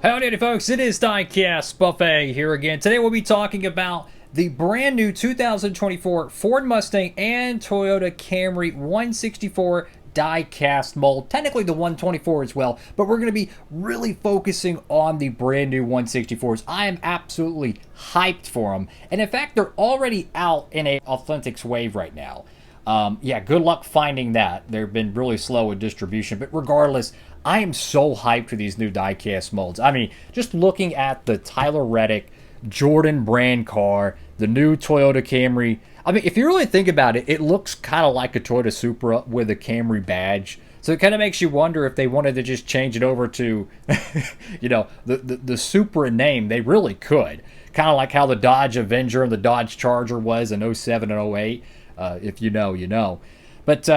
Howdy folks, it is Diecastbuffet here again. Today we'll be talking about the brand new 2024 Ford Mustang and Toyota Camry 164 die-cast mold. Technically the 124 as well, but we're going to be really focusing on the brand new 164s. I am absolutely hyped for them. And in fact, they're already out in a Authentics wave right now. Yeah, good luck finding that. They've been really slow with distribution, but regardless, I am so hyped for these new die-cast molds. I mean, just looking at the Tyler Reddick Jordan brand car, the new Toyota Camry. I mean, if you really think about it, it looks kind of like a Toyota Supra with a Camry badge. So it kind of makes you wonder if they wanted to just change it over to, you know, the Supra name. They really could. Kind of like how the Dodge Avenger and the Dodge Charger was in 07 and 08. If you know, you know. But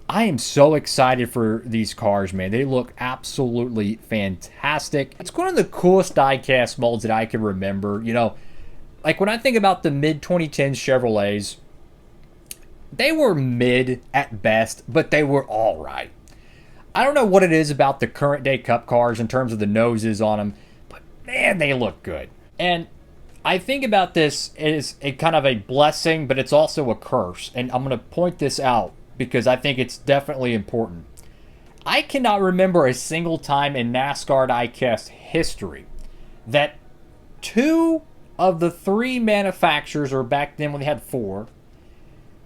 I am so excited for these cars, man. They look absolutely fantastic. It's one of the coolest die-cast molds that I can remember. You know, like when I think about the mid-2010s Chevrolets, they were mid at best, but they were all right. I don't know what it is about the current day Cup cars in terms of the noses on them, but man, they look good. And I think about this as a kind of a blessing, but it's also a curse. And I'm going to point this out because I think it's definitely important. I cannot remember a single time in NASCAR Diecast history that two of the three manufacturers, or back then when they had four,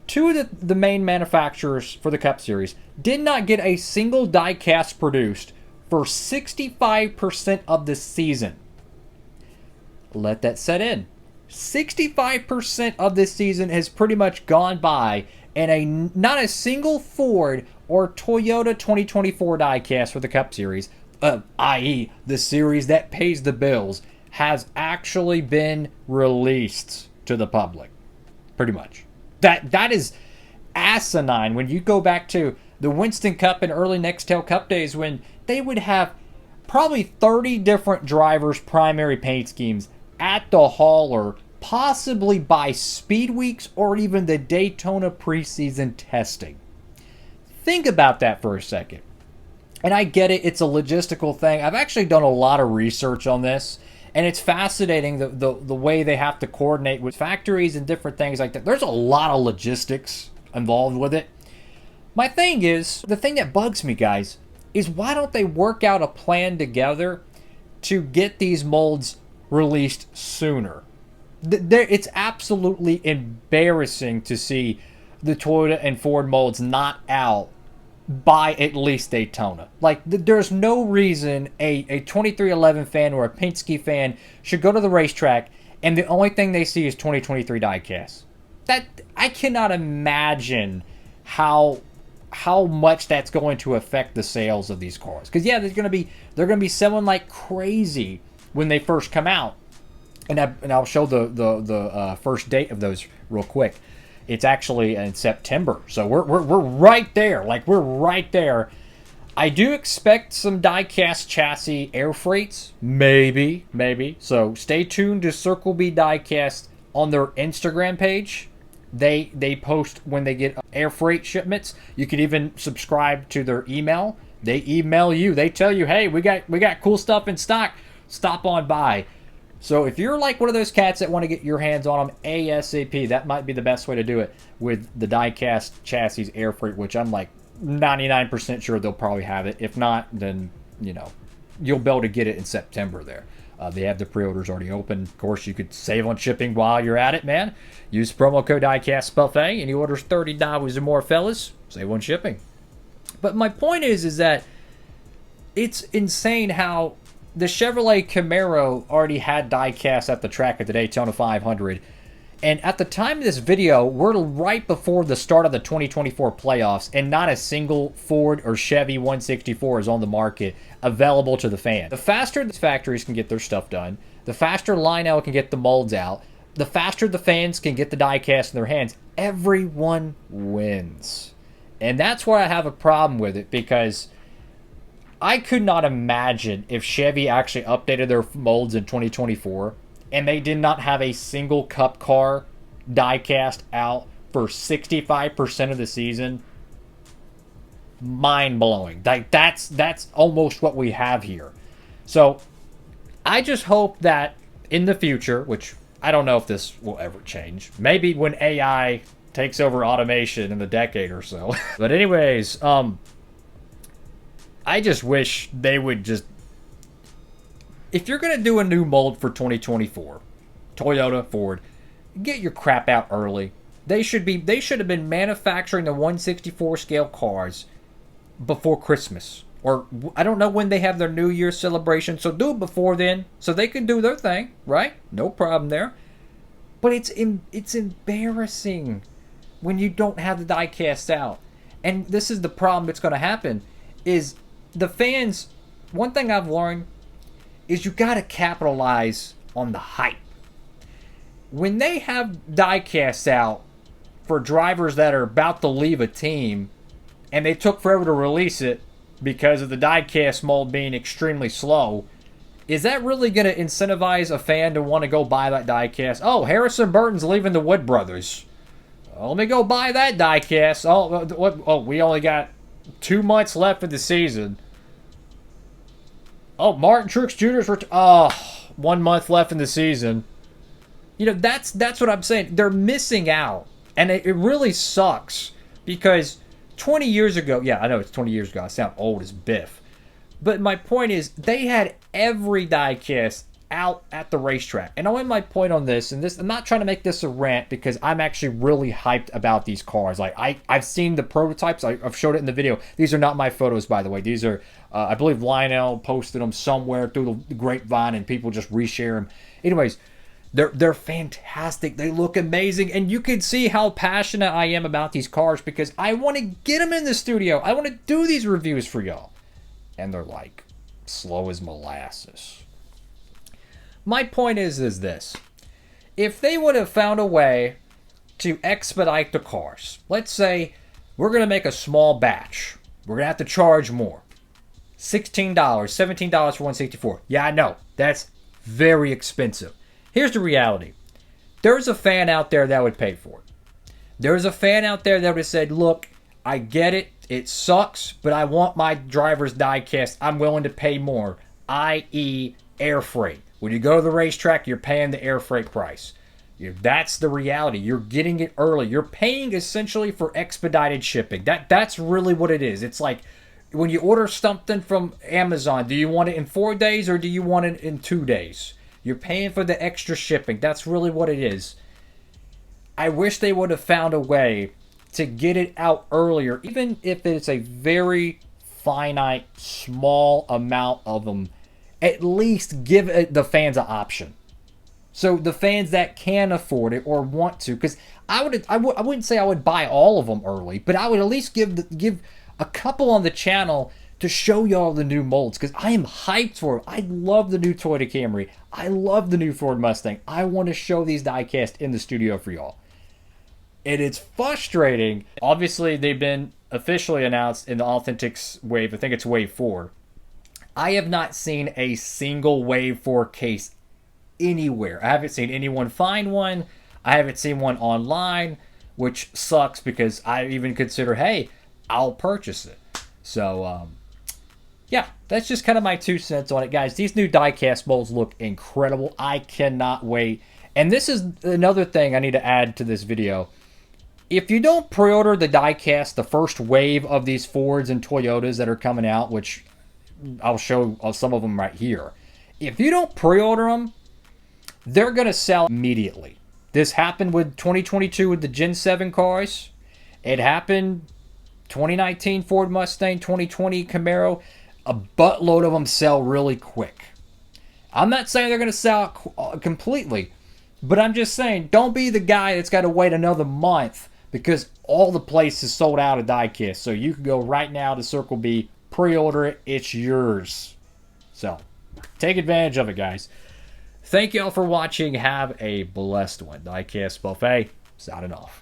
two of the main manufacturers for the Cup Series did not get a single diecast produced for 65% of the season. Let that set in. 65% of this season has pretty much gone by, and not a single Ford or Toyota 2024 diecast for the Cup Series, i.e. the series that pays the bills, has actually been released to the public. Pretty much. That is asinine when you go back to the Winston Cup and early Nextel Cup days when they would have probably 30 different drivers' primary paint schemes at the hauler, possibly by speed weeks or even the Daytona preseason testing. Think about that for a second. And I get it, it's a logistical thing. I've actually done a lot of research on this, and it's fascinating the way they have to coordinate with factories and different things like that. There's a lot of logistics involved with it. My thing is, the thing that bugs me, guys, is why don't they work out a plan together to get these molds released sooner? It's absolutely embarrassing to see the Toyota and Ford molds not out by at least Daytona. Like, there's no reason a 2311 fan or a Penske fan should go to the racetrack and the only thing they see is 2023 diecast. That, I cannot imagine how much that's going to affect the sales of these cars. Because yeah, they're going to be selling like crazy when they first come out. And I'll show the first date of those real quick. It's actually in September, so we're right there. Like, we're right there. I do expect some die-cast chassis air freights, maybe. So stay tuned to Circle B Diecast on their Instagram page. They post when they get air freight shipments. You can even subscribe to their email. They email you. They tell you, hey, we got cool stuff in stock. Stop on by. So if you're like one of those cats that want to get your hands on them ASAP, that might be the best way to do it with the die-cast chassis air freight, which I'm like 99% sure they'll probably have it. If not, then, you know, you'll be able to get it in September there. They have the pre-orders already open. Of course, you could save on shipping while you're at it, man. Use promo code Diecastbuffet. Any orders $30 or more, fellas, save on shipping. But my point is that it's insane how the Chevrolet Camaro already had diecast at the track at the Daytona 500. And at the time of this video, we're right before the start of the 2024 playoffs, and not a single Ford or Chevy 164 is on the market available to the fan. The faster the factories can get their stuff done, the faster Lionel can get the molds out, the faster the fans can get the diecast in their hands, everyone wins. And that's why I have a problem with it, because I could not imagine if Chevy actually updated their molds in 2024 and they did not have a single Cup car diecast out for 65% of the season. Mind-blowing. Like, that's almost what we have here. So I just hope that in the future, which I don't know if this will ever change, maybe when AI takes over automation in a decade or so. But anyways, I just wish they would just, if you're gonna do a new mold for 2024, Toyota, Ford, get your crap out early. They should have been manufacturing the 164 scale cars before Christmas. Or I don't know when they have their New Year celebration, so do it before then so they can do their thing, right? No problem there. But it's embarrassing when you don't have the diecast out. And this is the problem that's going to happen is the fans, one thing I've learned is you got to capitalize on the hype. When they have diecasts out for drivers that are about to leave a team and they took forever to release it because of the diecast mold being extremely slow, is that really going to incentivize a fan to want to go buy that diecast? Oh, Harrison Burton's leaving the Wood Brothers. Let me go buy that diecast. Oh, we only got 2 months left of the season. Oh, Martin Truex Jr.'s 1 month left in the season. You know, that's what I'm saying. They're missing out. And it really sucks because 20 years ago, yeah, I know it's 20 years ago. I sound old as Biff. But my point is, they had every diecast out at the racetrack. And I'll end my point on this, and this, I'm not trying to make this a rant because I'm actually really hyped about these cars. Like, I've seen the prototypes. I've showed it in the video. These are not my photos, by the way. These are, I believe Lionel posted them somewhere through the grapevine, and people just reshare them. Anyways, they're fantastic. They look amazing. And you can see how passionate I am about these cars because I want to get them in the studio. I want to do these reviews for y'all. And they're like slow as molasses. My point is this. If they would have found a way to expedite the cars, let's say we're going to make a small batch. We're going to have to charge more. $16, $17 for 164. Yeah, I know. That's very expensive. Here's the reality. There's a fan out there that would pay for it. There's a fan out there that would have said, look, I get it. It sucks, but I want my driver's diecast. I'm willing to pay more, i.e. air freight. When you go to the racetrack, you're paying the air freight price. That's the reality. You're getting it early. You're paying essentially for expedited shipping. That's really what it is. It's like when you order something from Amazon, do you want it in 4 days or do you want it in 2 days? You're paying for the extra shipping. That's really what it is. I wish they would have found a way to get it out earlier, even if it's a very finite, small amount of them. At least give the fans an option. So the fans that can afford it or want to, because I wouldn't say I would buy all of them early, but I would at least give a couple on the channel to show y'all the new molds, because I am hyped for it. I love the new Toyota Camry. I love the new Ford Mustang. I want to show these diecast in the studio for y'all. And it's frustrating. Obviously, they've been officially announced in the Authentics Wave. I think it's Wave 4. I have not seen a single Wave 4 case anywhere. I haven't seen anyone find one. I haven't seen one online, which sucks because I even consider, hey, I'll purchase it. So, yeah, that's just kind of my 2 cents on it, guys. These new diecast molds look incredible. I cannot wait. And this is another thing I need to add to this video. If you don't pre-order the diecast, the first wave of these Fords and Toyotas that are coming out, which I'll show some of them right here. If you don't pre-order them, they're going to sell immediately. This happened with 2022 with the Gen 7 cars. It happened 2019 Ford Mustang, 2020 Camaro. A buttload of them sell really quick. I'm not saying they're going to sell completely, but I'm just saying don't be the guy that's got to wait another month because all the places sold out of diecast. So you can go right now to Circle B, pre-order it, it's yours. So take advantage of it, guys. Thank you all for watching. Have a blessed one. Diecast Buffet, signing off.